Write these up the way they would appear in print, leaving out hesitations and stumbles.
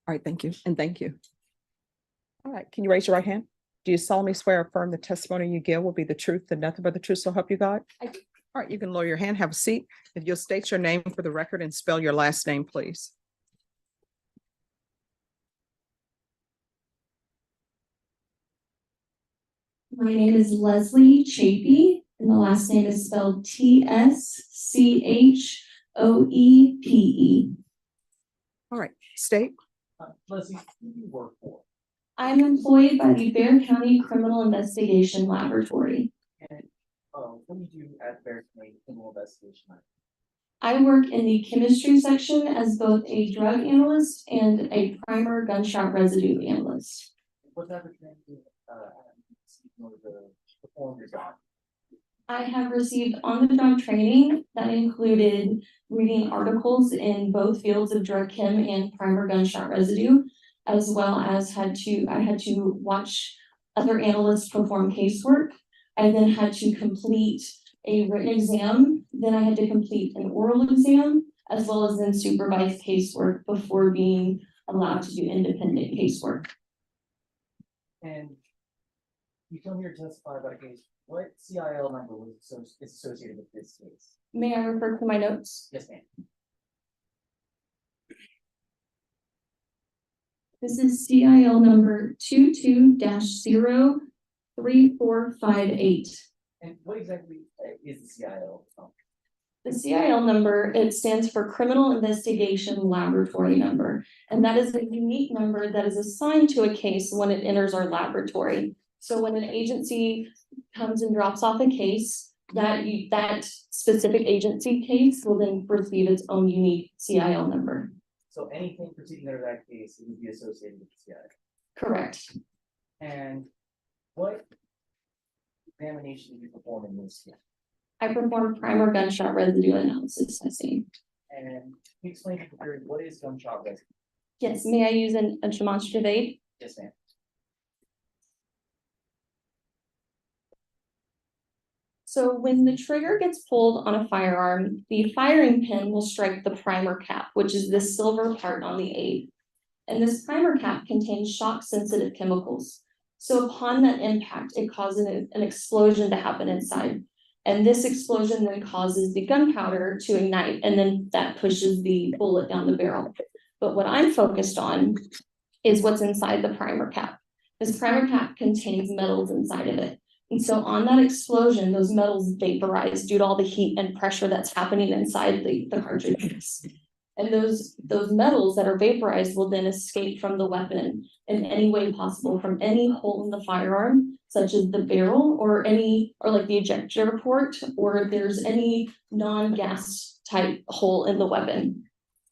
All right, thank you, and thank you. All right, can you raise your right hand? Do you solemnly swear or affirm the testimony you give will be the truth and nothing but the truth, so help you God? I do. All right, you can lower your hand, have a seat. If you'll state your name for the record and spell your last name, please. My name is Leslie Tschoepe, and the last name is spelled Tschoepe. All right, state. Leslie, who do you work for? I'm employed by the Bexar County Criminal Investigation Laboratory. And what do you do at Bexar County Criminal Investigation Lab? I work in the chemistry section as both a drug analyst and a primer gunshot residue analyst. What type of training in order to perform your job? I have received on-the-job training that included reading articles in both fields of drug chem and primer gunshot residue, as well as I had to watch other analysts perform casework. I then had to complete a written exam. Then I had to complete an oral exam, as well as then supervise casework before being allowed to do independent casework. And you come here to testify about a case. What CIL number is associated with this case? May I refer to my notes? Yes, ma'am. This is CIL number 22-03458. And what exactly is the CIL? The CIL number, it stands for Criminal Investigation Laboratory Number, and that is a unique number that is assigned to a case when it enters our laboratory. So when an agency comes and drops off a case, that specific agency case will then receive its own unique CIL number. So anything proceeding under that case would be associated with the CIL. Correct. And what examination did you perform in this case? I performed primer gunshot residue analysis testing. And can you explain to the jury what is gunshot residue? Yes, may I use a demonstrative aid? Yes, ma'am. So when the trigger gets pulled on a firearm, the firing pin will strike the primer cap, which is this silver part on the aid. And this primer cap contains shock-sensitive chemicals. So upon that impact, it causes an explosion to happen inside. And this explosion then causes the gunpowder to ignite, and then that pushes the bullet down the barrel. But what I'm focused on is what's inside the primer cap. This primer cap contains metals inside of it. And so on that explosion, those metals vaporize due to all the heat and pressure that's happening inside the cartridges. And those metals that are vaporized will then escape from the weapon in any way possible from any hole in the firearm, such as the barrel or like the ejector port, or if there's any non-gas type hole in the weapon.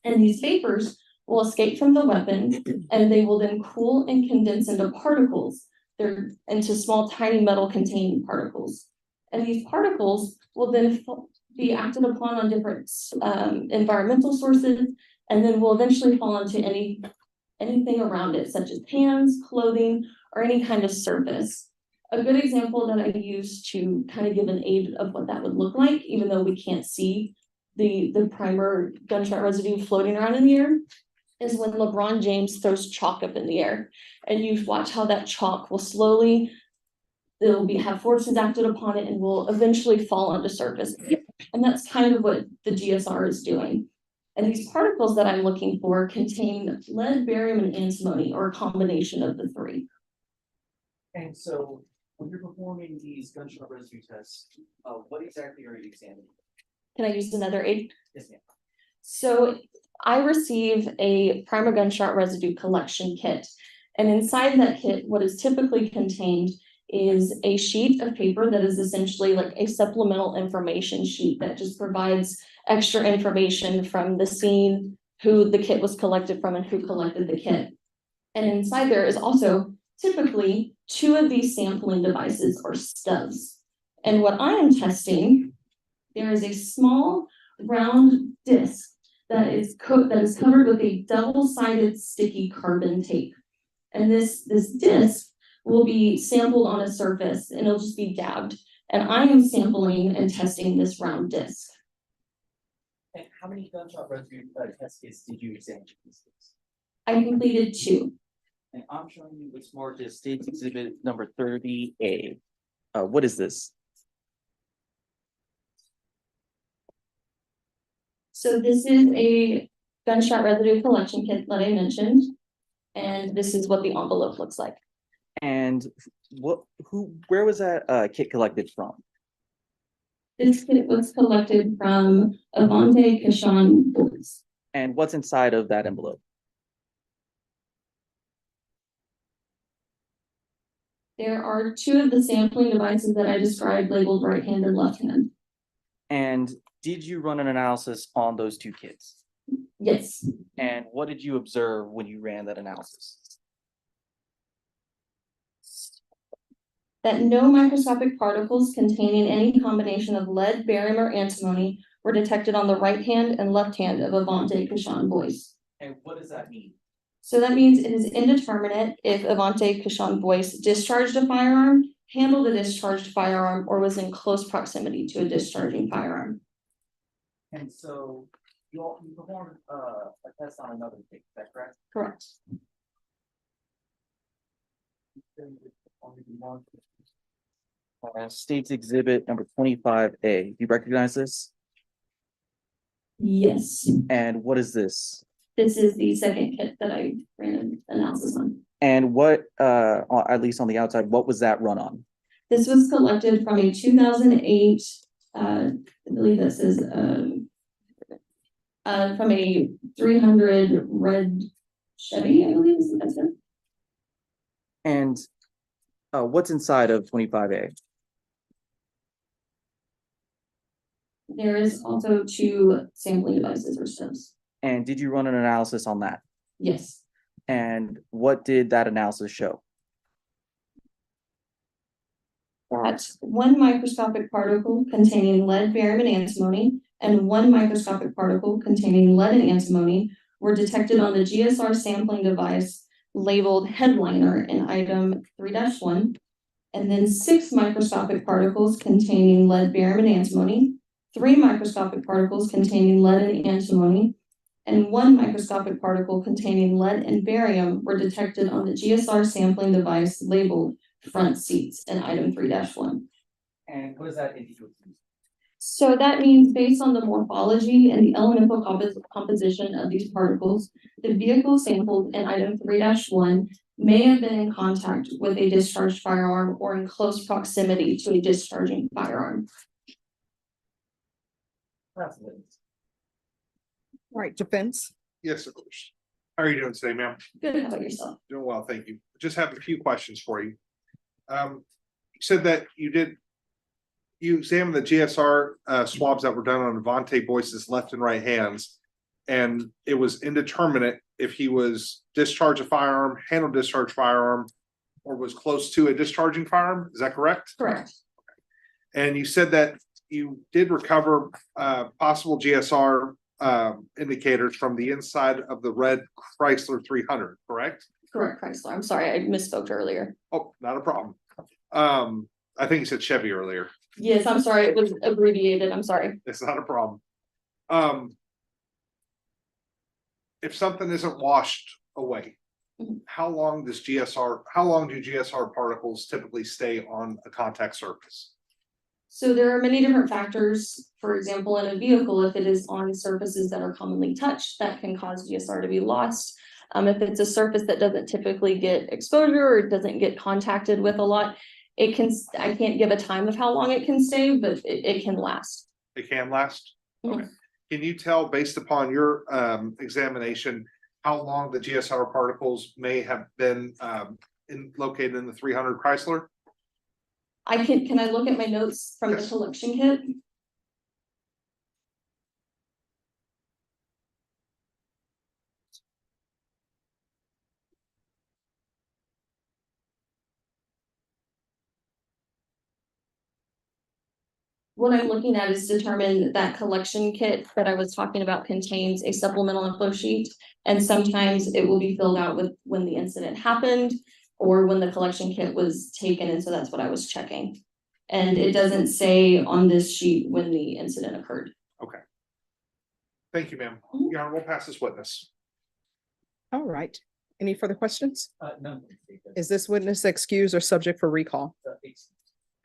And these vapors will escape from the weapon, and they will then cool and condense into particles. They're into small, tiny metal containing particles. And these particles will then be acted upon on different environmental sources, and then will eventually fall into anything around it, such as pans, clothing, or any kind of surface. A good example that I use to kind of give an aid of what that would look like, even though we can't see the primer gunshot residue floating around in the air, is when LeBron James throws chalk up in the air, and you watch how that chalk will slowly, have forces acted upon it and will eventually fall onto surface. And that's kind of what the GSR is doing. And these particles that I'm looking for contain lead, barium, and antimony, or a combination of the three. And so when you're performing these gunshot residue tests, what exactly are you examining? Can I use another aid? Yes, ma'am. So I receive a primer gunshot residue collection kit. And inside that kit, what is typically contained is a sheet of paper that is essentially like a supplemental information sheet that just provides extra information from the scene, who the kit was collected from, and who collected the kit. And inside there is also typically 2 of these sampling devices, or stubs. And what I am testing, there is a small round disc that is covered with a double-sided sticky carbon tape. And this disc will be sampled on a surface, and it'll just be dabbed. And I am sampling and testing this round disc. And how many gunshot residue test kits did you examine? I completed 2. And I'm showing you what's marked as State's Exhibit number 30A. What is this? So this is a gunshot residue collection kit that I mentioned. And this is what the envelope looks like. And where was that kit collected from? This kit was collected from Avante Kashan Boys. And what's inside of that envelope? There are 2 of the sampling devices that I described labeled right hand and left hand. And did you run an analysis on those 2 kits? Yes. And what did you observe when you ran that analysis? That no microscopic particles containing any combination of lead, barium, or antimony were detected on the right hand and left hand of Avante Kashan Boys. And what does that mean? So that means it is indeterminate if Avante Kashan Boys discharged a firearm, handled a discharged firearm, or was in close proximity to a discharging firearm. And so you performed a test on another kit, is that correct? Correct. State's Exhibit number 25A. Do you recognize this? Yes. And what is this? This is the second kit that I ran an analysis on. And what, at least on the outside, what was that run on? This was collected from a 2008, I believe this is, from a 300 red Chevy, I believe is that's it. And what's inside of 25A? There is also 2 sampling devices or steps. And did you run an analysis on that? Yes. And what did that analysis show? That 1 microscopic particle containing lead, barium, and antimony, and 1 microscopic particle containing lead and antimony were detected on the GSR sampling device labeled headliner in item 3-1, and then 6 microscopic particles containing lead, barium, and antimony, 3 microscopic particles containing lead and antimony, and 1 microscopic particle containing lead and barium were detected on the GSR sampling device labeled front seats in item 3-1. And what does that indicate? So that means based on the morphology and the elemental composition of these particles, the vehicle sampled in item 3-1 may have been in contact with a discharged firearm or in close proximity to a discharging firearm. Fascinating. All right, defense. Yes, of course. How are you doing today, ma'am? Good, how about yourself? Doing well, thank you. Just have a few questions for you. You said that you examined the GSR swabs that were done on Avante Boyce's left and right hands, and it was indeterminate if he was discharged a firearm, handled discharge firearm, or was close to a discharging firearm. Is that correct? Correct. And you said that you did recover possible GSR indicators from the inside of the red Chrysler 300, correct? Correct, Chrysler. I'm sorry, I misspoke earlier. Oh, not a problem. I think you said Chevy earlier. Yes, I'm sorry, it was abbreviated. I'm sorry. It's not a problem. If something isn't washed away, Mhm. how long do GSR particles typically stay on a contact surface? So there are many different factors. For example, in a vehicle, if it is on surfaces that are commonly touched, that can cause GSR to be lost. If it's a surface that doesn't typically get exposure or doesn't get contacted with a lot, I can't give a time of how long it can stay, but it can last. It can last? Mhm. Okay. Can you tell, based upon your examination, how long the GSR particles may have been located in the 300 Chrysler? Can I look at my notes from the Yes. collection kit? What I'm looking at is determine that collection kit that I was talking about contains a supplemental info sheet. And sometimes it will be filled out with when the incident happened or when the collection kit was taken. And so that's what I was checking. And it doesn't say on this sheet when the incident occurred. Okay. Thank you, ma'am. Mhm. Your Honor, we'll pass this witness. All right. Any further questions? No. Is this witness excused or subject for recall?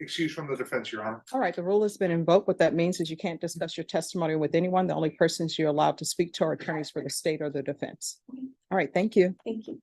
Excuse from the defense, Your Honor. All right, the rule has been invoked. What that means is you can't discuss your testimony with anyone. The only persons you're allowed to speak to are attorneys for the state or the defense. All right, thank you. Thank you.